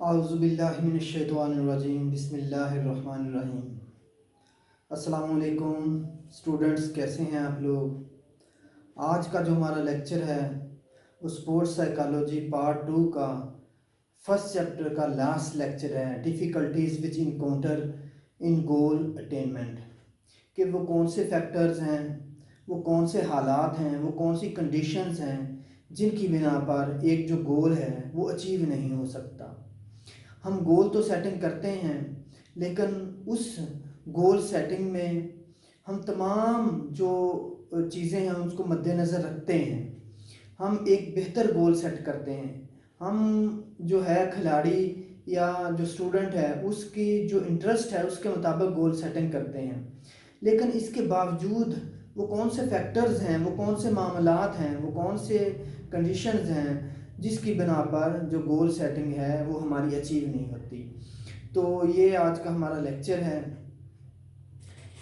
आउज़ुबिल्लाहिमिनश्शैतानिर्रजीम बिस्मिल्लाहिर्रहमानिर्रहीम। अस्सलाम वालेकुम स्टूडेंट्स, कैसे हैं आप लोग। आज का जो हमारा लेक्चर है वो स्पोर्ट्स साइकोलॉजी पार्ट 2 का फर्स्ट चैप्टर का लास्ट लेक्चर है, डिफ़िकल्टीज़ विच इनकाउंटर इन गोल अटेनमेंट। कि वो कौन से फैक्टर्स हैं, वो कौन से हालात हैं, वो कौन सी कंडीशंस हैं जिनकी बिना पर एक जो गोल है वो अचीव नहीं हो सकता। हम गोल तो सेटिंग करते हैं, लेकिन उस गोल सेटिंग में हम तमाम जो चीज़ें हैं उसको मद्देनज़र रखते हैं। हम एक बेहतर गोल सेट करते हैं। हम जो है खिलाड़ी या जो स्टूडेंट है उसकी जो इंटरेस्ट है उसके मुताबिक गोल सेटिंग करते हैं, लेकिन इसके बावजूद वो कौन से फैक्टर्स हैं, वो कौन से मामलात हैं, वो कौन से कंडीशंस हैं जिसकी बिना पर जो गोल सेटिंग है वो हमारी अचीव नहीं होती। तो ये आज का हमारा लेक्चर है।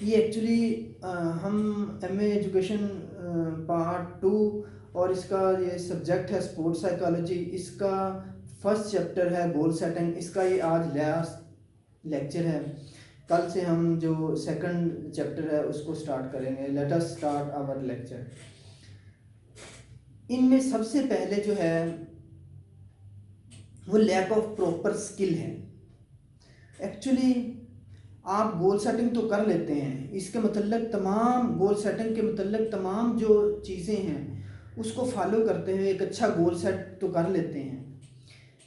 ये एक्चुअली हम एमए एजुकेशन पार्ट 2 और इसका ये सब्जेक्ट है स्पोर्ट्स साइकोलॉजी, इसका फर्स्ट चैप्टर है गोल सेटिंग। इसका ये आज लास्ट लेक्चर है। कल से हम जो सेकंड चैप्टर है उसको स्टार्ट करेंगे। Let us start our lecture. इनमें सबसे पहले जो है वो लैक ऑफ प्रॉपर स्किल है। एक्चुअली आप गोल सेटिंग तो कर लेते हैं, इसके मतलब तमाम गोल सेटिंग के मतलब तमाम जो चीज़ें हैं उसको फॉलो करते हुए एक अच्छा गोल सेट तो कर लेते हैं,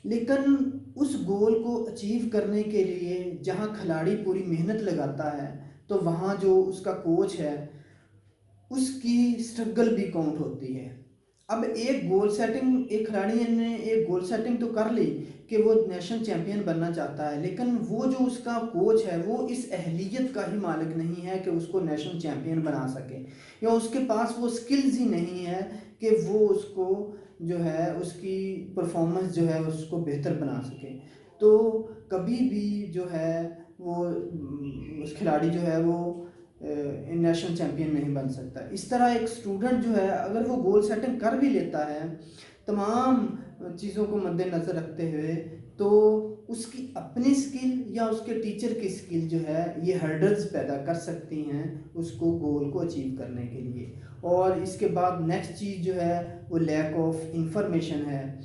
लेकिन उस गोल को अचीव करने के लिए जहां खिलाड़ी पूरी मेहनत लगाता है तो वहां जो उसका कोच है उसकी स्ट्रगल भी काउंट होती है। अब एक गोल सेटिंग, एक खिलाड़ी ने एक गोल सेटिंग तो कर ली कि वो नेशनल चैंपियन बनना चाहता है, लेकिन वो जो उसका कोच है वो इस अहलियत का ही मालिक नहीं है कि उसको नेशनल चैंपियन बना सके, या उसके पास वो स्किल्स ही नहीं है कि वो उसको जो है उसकी परफॉर्मेंस जो है उसको बेहतर बना सके। तो कभी भी जो है वो उस खिलाड़ी जो है वो नेशनल चैम्पियन नहीं बन सकता। इस तरह एक स्टूडेंट जो है अगर वो गोल सेटिंग कर भी लेता है तमाम चीज़ों को मद्देनज़र रखते हुए, तो उसकी अपनी स्किल या उसके टीचर की स्किल जो है ये हर्डल्स पैदा कर सकती हैं उसको गोल को अचीव करने के लिए। और इसके बाद नेक्स्ट चीज़ जो है वो लैक ऑफ इंफॉर्मेशन है।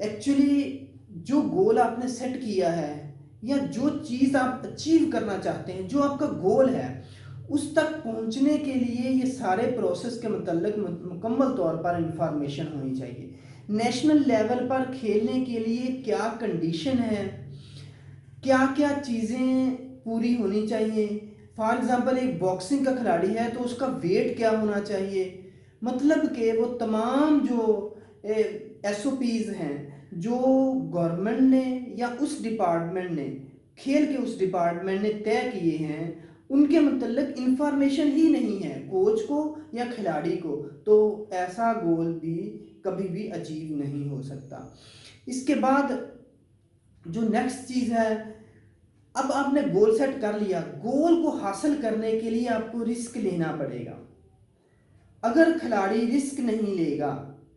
एक्चुअली जो गोल आपने सेट किया है या जो चीज़ आप अचीव करना चाहते हैं, जो आपका गोल है, उस तक पहुंचने के लिए ये सारे प्रोसेस के मतलब मुकम्मल तौर पर इंफॉर्मेशन होनी चाहिए। नेशनल लेवल पर खेलने के लिए क्या कंडीशन है, क्या क्या चीज़ें पूरी होनी चाहिए। फॉर एग्ज़ाम्पल एक बॉक्सिंग का खिलाड़ी है तो उसका वेट क्या होना चाहिए, मतलब कि वो तमाम जो SOPs हैं जो गवर्नमेंट ने या उस डिपार्टमेंट ने, खेल के उस डिपार्टमेंट ने तय किए हैं, उनके मतलब इंफॉर्मेशन ही नहीं है कोच को या खिलाड़ी को, तो ऐसा गोल भी कभी भी अचीव नहीं हो सकता। इसके बाद जो नेक्स्ट चीज़ है, अब आपने गोल सेट कर लिया, गोल को हासिल करने के लिए आपको रिस्क लेना पड़ेगा। अगर खिलाड़ी रिस्क नहीं लेगा,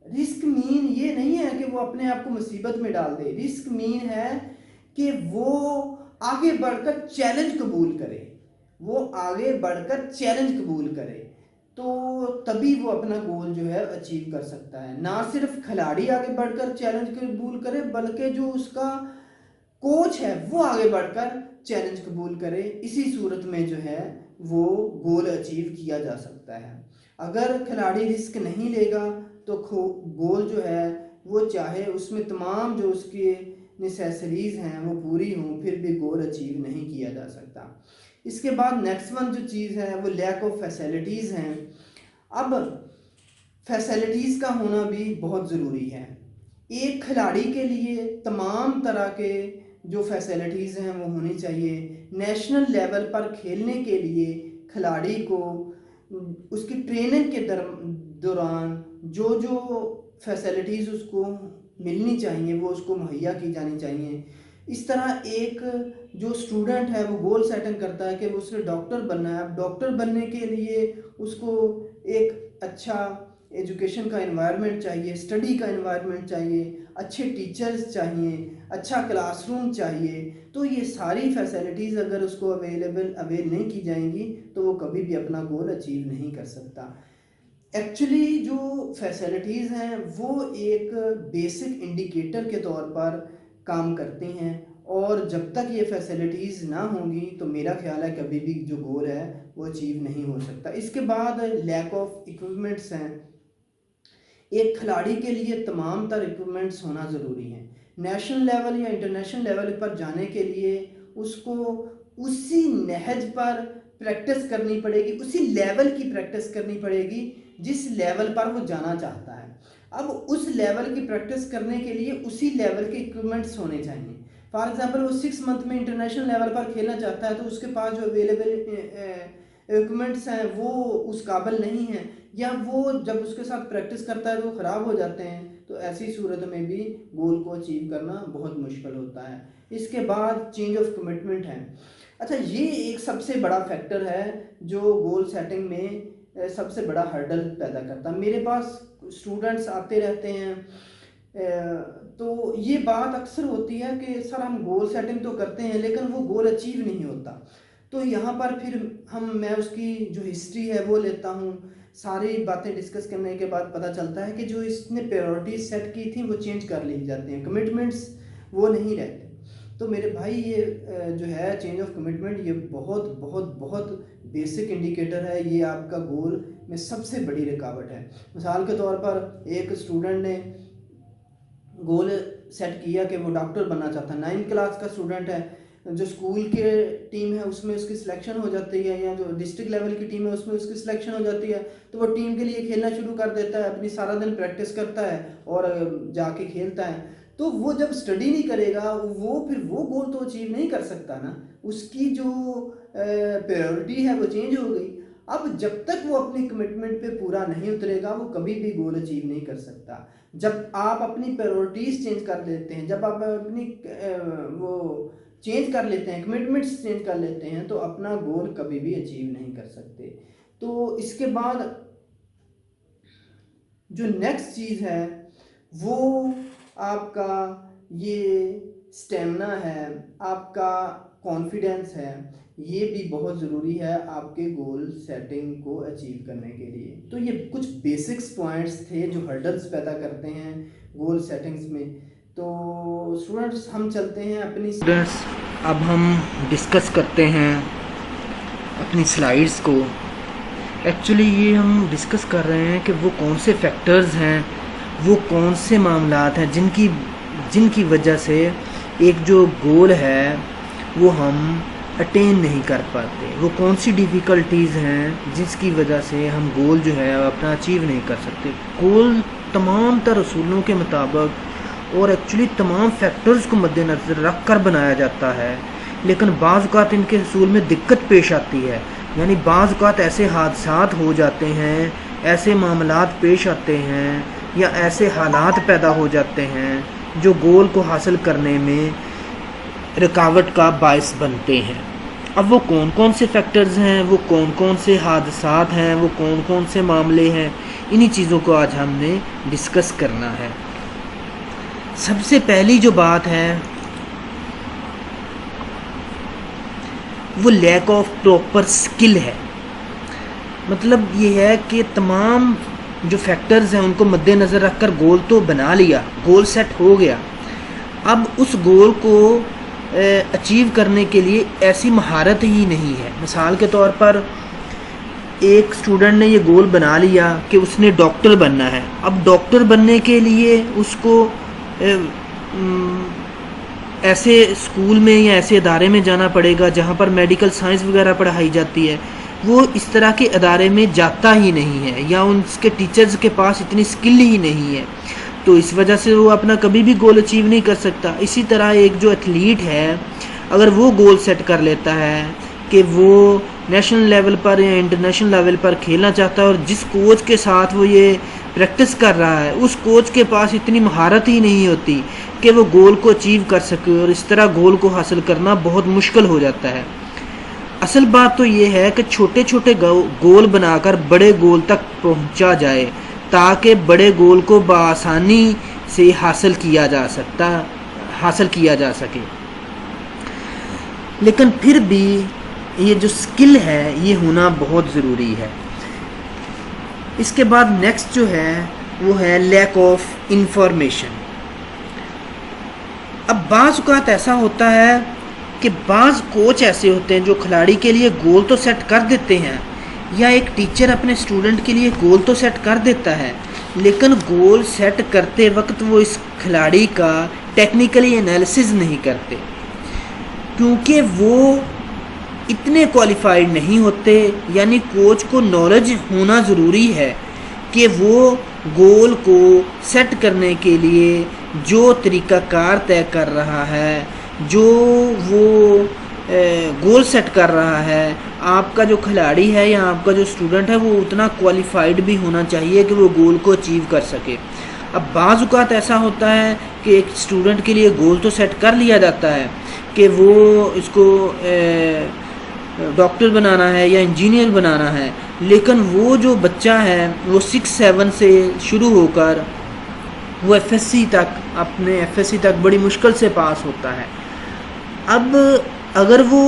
रिस्क मीन ये नहीं है कि वो अपने आप को मुसीबत में डाल दे, रिस्क मीन है कि वो आगे बढ़कर चैलेंज कबूल करे, वो आगे बढ़कर चैलेंज कबूल करे, तो तभी वो अपना गोल जो है अचीव कर सकता है। ना सिर्फ खिलाड़ी आगे बढ़कर चैलेंज कबूल करे, बल्कि जो उसका कोच है वो आगे बढ़कर चैलेंज कबूल करे। इसी सूरत में जो है वो गोल अचीव किया जा सकता है। अगर खिलाड़ी रिस्क नहीं लेगा तो गोल जो है वो चाहे उसमें तमाम जो उसके नेसेसरीज हैं वो पूरी हों, फिर भी गोल अचीव नहीं किया जा सकता। इसके बाद नेक्स्ट वन जो चीज़ है वो लैक ऑफ फैसिलिटीज़ हैं। अब फैसिलिटीज़ का होना भी बहुत ज़रूरी है। एक खिलाड़ी के लिए तमाम तरह के जो फैसिलिटीज़ हैं वो होनी चाहिए। नेशनल लेवल पर खेलने के लिए खिलाड़ी को उसकी ट्रेनिंग के दौरान जो जो फैसिलिटीज़ उसको मिलनी चाहिए वो उसको मुहैया की जानी चाहिए। इस तरह एक जो स्टूडेंट है वो गोल सेटिंग करता है कि वो उसने डॉक्टर बनना है। अब डॉक्टर बनने के लिए उसको एक अच्छा एजुकेशन का एनवायरनमेंट चाहिए, स्टडी का एनवायरनमेंट चाहिए। अच्छे टीचर्स चाहिए, अच्छा क्लासरूम चाहिए। तो ये सारी फैसिलिटीज़ अगर उसको अवेल नहीं की जाएंगी तो वो कभी भी अपना गोल अचीव नहीं कर सकता। एक्चुअली जो फैसिलिटीज़ हैं वो एक बेसिक इंडिकेटर के तौर पर काम करती हैं, और जब तक ये फैसिलिटीज़ ना होंगी तो मेरा ख्याल है कभी भी जो गोल है वो अचीव नहीं हो सकता। इसके बाद लैक ऑफ इक्विपमेंट्स हैं। एक खिलाड़ी के लिए तमाम तर इक्विपमेंट्स होना ज़रूरी है। नेशनल लेवल या इंटरनेशनल लेवल पर जाने के लिए उसको उसी नहज पर प्रैक्टिस करनी पड़ेगी, उसी लेवल की प्रैक्टिस करनी पड़ेगी जिस लेवल पर वो जाना चाहता है। अब उस लेवल की प्रैक्टिस करने के लिए उसी लेवल के इक्विपमेंट्स होने चाहिए। फॉर एग्जांपल वो 6 मंथ में इंटरनेशनल लेवल पर खेलना चाहता है तो उसके पास जो अवेलेबल इक्विपमेंट्स हैं वो उस काबिल नहीं है, या वो जब उसके साथ प्रैक्टिस करता है तो ख़राब हो जाते हैं, तो ऐसी सूरत में भी गोल को अचीव करना बहुत मुश्किल होता है। इसके बाद चेंज ऑफ कमिटमेंट है। अच्छा, ये एक सबसे बड़ा फैक्टर है जो गोल सेटिंग में सबसे बड़ा हर्डल पैदा करता है। मेरे पास स्टूडेंट्स आते रहते हैं, तो ये बात अक्सर होती है कि सर हम गोल सेटिंग तो करते हैं लेकिन वो गोल अचीव नहीं होता। तो यहाँ पर फिर मैं उसकी जो हिस्ट्री है वो लेता हूँ। सारी बातें डिस्कस करने के बाद पता चलता है कि जो इसने प्रायोरिटीज सेट की थी वो चेंज कर ली जाती हैं, कमिटमेंट्स वो नहीं रहते। तो मेरे भाई ये जो है चेंज ऑफ कमिटमेंट, ये बहुत बहुत बहुत बेसिक इंडिकेटर है, ये आपका गोल में सबसे बड़ी रुकावट है। मिसाल के तौर पर एक स्टूडेंट ने गोल सेट किया कि वो डॉक्टर बनना चाहता है, 9th क्लास का स्टूडेंट है, जो स्कूल के टीम है उसमें उसकी सिलेक्शन हो जाती है, या जो डिस्ट्रिक्ट लेवल की टीम है उसमें उसकी सिलेक्शन हो जाती है, तो वो टीम के लिए खेलना शुरू कर देता है, अपनी सारा दिन प्रैक्टिस करता है और जाके खेलता है। तो वो जब स्टडी नहीं करेगा फिर वो गोल तो अचीव नहीं कर सकता ना, उसकी जो प्रायोरिटी है वो चेंज हो गई। अब जब तक वो अपनी कमिटमेंट पे पूरा नहीं उतरेगा वो कभी भी गोल अचीव नहीं कर सकता। जब आप अपनी प्रायोरिटीज चेंज कर लेते हैं, जब आप अपनी वो चेंज कर लेते हैं, कमिटमेंट्स चेंज कर लेते हैं, तो अपना गोल कभी भी अचीव नहीं कर सकते। तो इसके बाद जो नेक्स्ट चीज़ है वो आपका ये स्टेमिना है, आपका कॉन्फिडेंस है, ये भी बहुत ज़रूरी है आपके गोल सेटिंग को अचीव करने के लिए। तो ये कुछ बेसिक्स पॉइंट्स थे जो हर्डल्स पैदा करते हैं गोल सेटिंग्स में। तो स्टूडेंट्स हम चलते हैं अपनी स्टूडेंट्स, अब हम डिस्कस करते हैं अपनी स्लाइड्स को। एक्चुअली ये हम डिस्कस कर रहे हैं कि वो कौन से फैक्टर्स हैं, वो कौन से मामलात हैं जिनकी वजह से एक जो गोल है वो हम अटेन नहीं कर पाते, वो कौन सी डिफ़िकल्टीज़ हैं जिसकी वजह से हम गोल जो है अपना अचीव नहीं कर सकते। गोल तमाम तर असूलों के मुताबिक और एक्चुअली तमाम फैक्टर्स को मद्देनज़र रख कर बनाया जाता है, लेकिन बाज़ औक़ात इनके असूल में दिक्कत पेश आती है। यानी बाज़ औक़ात ऐसे हादसात हो जाते हैं, ऐसे मामलात पेश आते हैं या ऐसे हालात पैदा हो जाते हैं जो गोल को हासिल करने में रुकावट का बायस बनते हैं। अब वो कौन कौन से फैक्टर्स हैं, वो कौन कौन से हादसात हैं, वो कौन कौन से मामले हैं, इन्हीं चीज़ों को आज हमने डिस्कस करना है। सबसे पहली जो बात है वो लैक ऑफ प्रॉपर स्किल है। मतलब ये है कि तमाम जो फैक्टर्स हैं उनको मद्देनज़र रखकर गोल तो बना लिया, गोल सेट हो गया, अब उस गोल को अचीव करने के लिए ऐसी महारत ही नहीं है। मिसाल के तौर पर एक स्टूडेंट ने ये गोल बना लिया कि उसने डॉक्टर बनना है। अब डॉक्टर बनने के लिए उसको ऐसे स्कूल में या ऐसे इदारे में जाना पड़ेगा जहाँ पर मेडिकल साइंस वगैरह पढ़ाई जाती है। वो इस तरह के इदारे में जाता ही नहीं है या उनके टीचर्स के पास इतनी स्किल ही नहीं है, तो इस वजह से वो अपना कभी भी गोल अचीव नहीं कर सकता। इसी तरह एक जो एथलीट है, अगर वो गोल सेट कर लेता है कि वो नेशनल लेवल पर या इंटरनेशनल लेवल पर खेलना चाहता है और जिस कोच के साथ वो ये प्रैक्टिस कर रहा है उस कोच के पास इतनी महारत ही नहीं होती कि वो गोल को अचीव कर सके, और इस तरह गोल को हासिल करना बहुत मुश्किल हो जाता है। असल बात तो ये है कि छोटे छोटे गोल बनाकर बड़े गोल तक पहुंचा जाए ताकि बड़े गोल को बआसानी से हासिल किया जा सके। लेकिन फिर भी ये जो स्किल है ये होना बहुत ज़रूरी है। इसके बाद नेक्स्ट जो है वो है लैक ऑफ इंफॉर्मेशन। अब बाज़ औक़ात ऐसा होता है कि बाज़ कोच ऐसे होते हैं जो खिलाड़ी के लिए गोल तो सेट कर देते हैं, या एक टीचर अपने स्टूडेंट के लिए गोल तो सेट कर देता है, लेकिन गोल सेट करते वक्त वो इस खिलाड़ी का टेक्निकली एनालिसिस नहीं करते, क्योंकि वो इतने क्वालिफाइड नहीं होते। यानी कोच को नॉलेज होना ज़रूरी है कि वो गोल को सेट करने के लिए जो तरीक़ाकार तय कर रहा है, जो वो गोल सेट कर रहा है, आपका जो खिलाड़ी है या आपका जो स्टूडेंट है वो उतना क्वालिफाइड भी होना चाहिए कि वो गोल को अचीव कर सके। अब बाज़ औक़ात ऐसा होता है कि एक स्टूडेंट के लिए गोल तो सेट कर लिया जाता है कि वो इसको डॉक्टर बनाना है या इंजीनियर बनाना है, लेकिन वो जो बच्चा है वो 6-7 से शुरू होकर वो एफएससी तक बड़ी मुश्किल से पास होता है। अब अगर वो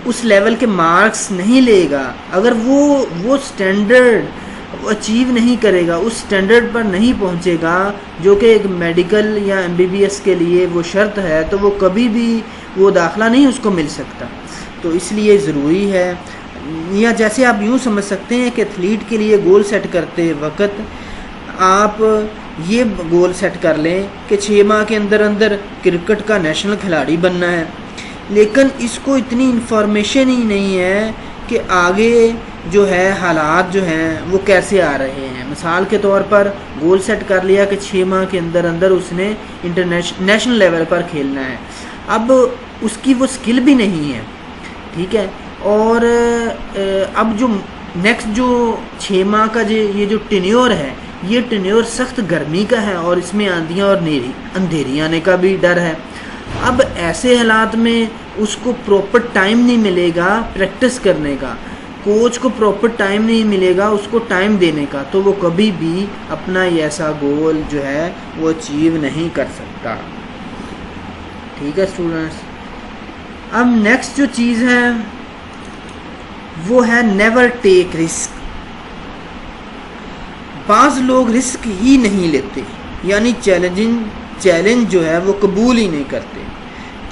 उस लेवल के मार्क्स नहीं लेगा, अगर वो स्टैंडर्ड अचीव नहीं करेगा, उस स्टैंडर्ड पर नहीं पहुंचेगा जो कि एक मेडिकल या एमबीबीएस के लिए वो शर्त है, तो वो कभी भी वो दाखिला नहीं उसको मिल सकता। तो इसलिए ज़रूरी है, या जैसे आप यूँ समझ सकते हैं कि एथलीट के लिए गोल सेट करते वक्त आप ये गोल सेट कर लें कि 6 माह के अंदर अंदर क्रिकेट का नेशनल खिलाड़ी बनना है, लेकिन इसको इतनी इन्फॉर्मेशन ही नहीं है कि आगे जो है हालात जो हैं वो कैसे आ रहे हैं। मिसाल के तौर पर गोल सेट कर लिया कि 6 माह के अंदर अंदर उसने नेशनल लेवल पर खेलना है, अब उसकी वो स्किल भी नहीं है, ठीक है। और अब जो नेक्स्ट जो 6 माह का ये जो टेन्योर है, ये टेन्योर सख्त गर्मी का है और इसमें आंधियाँ और अंधेरी आने का भी डर है। अब ऐसे हालात में उसको प्रॉपर टाइम नहीं मिलेगा प्रैक्टिस करने का, कोच को प्रॉपर टाइम नहीं मिलेगा उसको टाइम देने का, तो वो कभी भी अपना ऐसा गोल जो है वो अचीव नहीं कर सकता। ठीक है स्टूडेंट्स। अब नेक्स्ट जो चीज़ है वो है नेवर टेक रिस्क। बाज़ लोग रिस्क ही नहीं लेते, यानी चैलेंज जो है वो कबूल ही नहीं करते।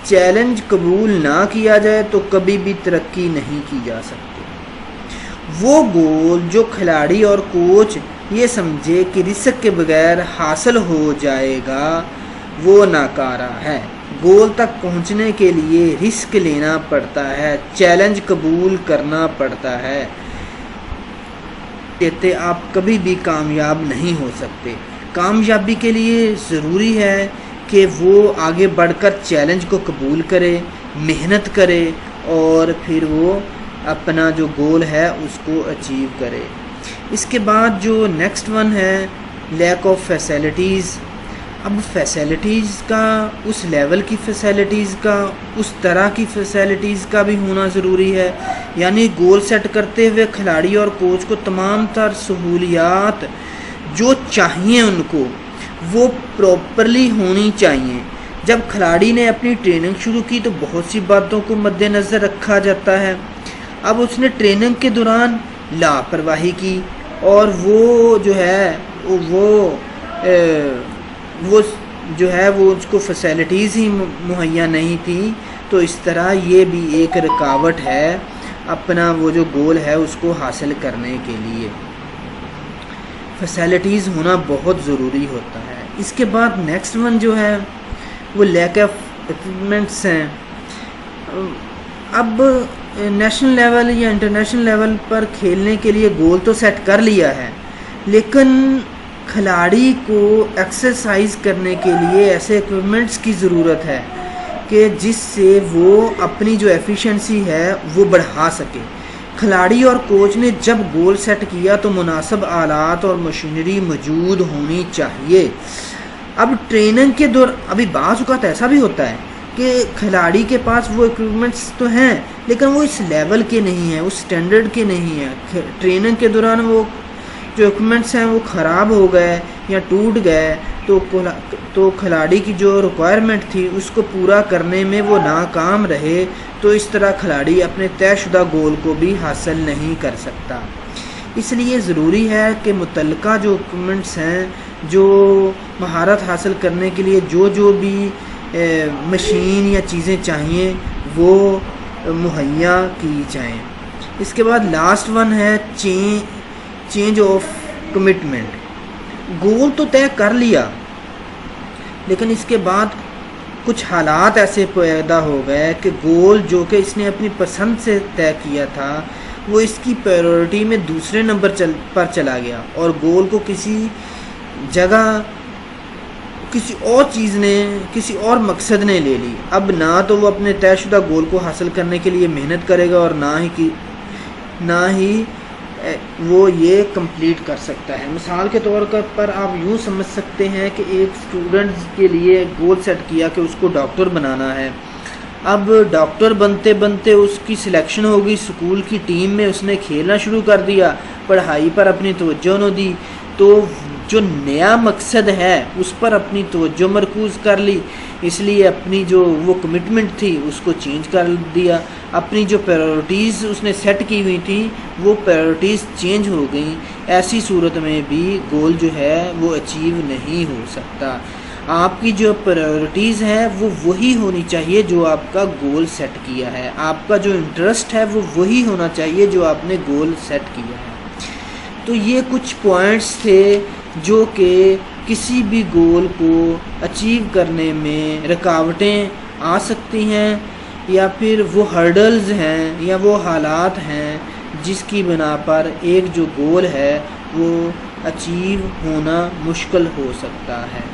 चैलेंज कबूल ना किया जाए तो कभी भी तरक्की नहीं की जा सकती। वो गोल जो खिलाड़ी और कोच ये समझे कि रिस्क के बगैर हासिल हो जाएगा वो नाकारा है। गोल तक पहुंचने के लिए रिस्क लेना पड़ता है, चैलेंज कबूल करना पड़ता है, कहते आप कभी भी कामयाब नहीं हो सकते। कामयाबी के लिए ज़रूरी है कि वो आगे बढ़कर चैलेंज को कबूल करे, मेहनत करे और फिर वो अपना जो गोल है उसको अचीव करे। इसके बाद जो नेक्स्ट वन है लैक ऑफ फैसिलिटीज़। अब फैसिलिटीज़ का उस लेवल की फैसिलिटीज़ का, उस तरह की फैसिलिटीज़ का भी होना ज़रूरी है। यानी गोल सेट करते हुए खिलाड़ी और कोच को तमाम तर सहूलियात जो चाहिए उनको वो प्रॉपरली होनी चाहिए। जब खिलाड़ी ने अपनी ट्रेनिंग शुरू की तो बहुत सी बातों को मद्देनज़र रखा जाता है। अब उसने ट्रेनिंग के दौरान लापरवाही की और वो जो है वो जो है वो उसको फैसिलिटीज़ ही मुहैया नहीं थी, तो इस तरह ये भी एक रुकावट है अपना वो जो गोल है उसको हासिल करने के लिए। फैसिलिटीज़ होना बहुत ज़रूरी होता है। इसके बाद नेक्स्ट वन जो है वो लैक ऑफ इक्विपमेंट्स हैं। अब नेशनल लेवल या इंटरनेशनल लेवल पर खेलने के लिए गोल तो सेट कर लिया है, लेकिन खिलाड़ी को एक्सरसाइज करने के लिए ऐसे इक्विपमेंट्स की ज़रूरत है कि जिससे वो अपनी जो एफिशिएंसी है वो बढ़ा सके। खिलाड़ी और कोच ने जब गोल सेट किया तो मुनासिब आलात और मशीनरी मौजूद होनी चाहिए। अब ट्रेनिंग के दौर अभी बाज़ औक़ात ऐसा भी होता है कि खिलाड़ी के पास वो इक्विपमेंट्स तो हैं लेकिन वो इस लेवल के नहीं हैं, उस स्टैंडर्ड के नहीं हैं। ट्रेनिंग के दौरान वो जो इक्विपमेंट्स हैं वो ख़राब हो गए या टूट गए तो खिलाड़ी की जो रिक्वायरमेंट थी उसको पूरा करने में वो नाकाम रहे, तो इस तरह खिलाड़ी अपने तयशुदा गोल को भी हासिल नहीं कर सकता। इसलिए ज़रूरी है कि मुतल्लिका जो इक्विपमेंट्स हैं, जो महारत हासिल करने के लिए जो जो भी मशीन या चीज़ें चाहिए वो मुहैया की जाएँ। इसके बाद लास्ट वन है चेंज ऑफ कमिटमेंट। गोल तो तय कर लिया, लेकिन इसके बाद कुछ हालात ऐसे पैदा हो गए कि गोल जो कि इसने अपनी पसंद से तय किया था वो इसकी प्रायोरिटी में दूसरे नंबर पर चला गया और गोल को किसी जगह किसी और चीज़ ने, किसी और मकसद ने ले ली। अब ना तो वो अपने तयशुदा गोल को हासिल करने के लिए मेहनत करेगा और ना ही वो ये कंप्लीट कर सकता है। मिसाल के तौर पर आप यूँ समझ सकते हैं कि एक स्टूडेंट के लिए गोल सेट किया कि उसको डॉक्टर बनाना है। अब डॉक्टर बनते बनते उसकी सिलेक्शन हो गई स्कूल की टीम में, उसने खेलना शुरू कर दिया, पढ़ाई पर अपनी तवज्जो न दी, तो जो नया मकसद है उस पर अपनी तवज्जो मरकूज़ कर ली, इसलिए अपनी जो वो कमिटमेंट थी उसको चेंज कर दिया। अपनी जो प्रायोरिटीज़ उसने सेट की हुई थी वो प्रायोरिटीज़ चेंज हो गई। ऐसी सूरत में भी गोल जो है वो अचीव नहीं हो सकता। आपकी जो प्रायोरिटीज़ है वो वही होनी चाहिए जो आपका गोल सेट किया है। आपका जो इंटरेस्ट है वो वही होना चाहिए जो आपने गोल सेट किया है। तो ये कुछ पॉइंट्स थे जो कि किसी भी गोल को अचीव करने में रुकावटें आ सकती हैं, या फिर वो हर्डल्स हैं या वो हालात हैं जिसकी बिना पर एक जो गोल है वो अचीव होना मुश्किल हो सकता है।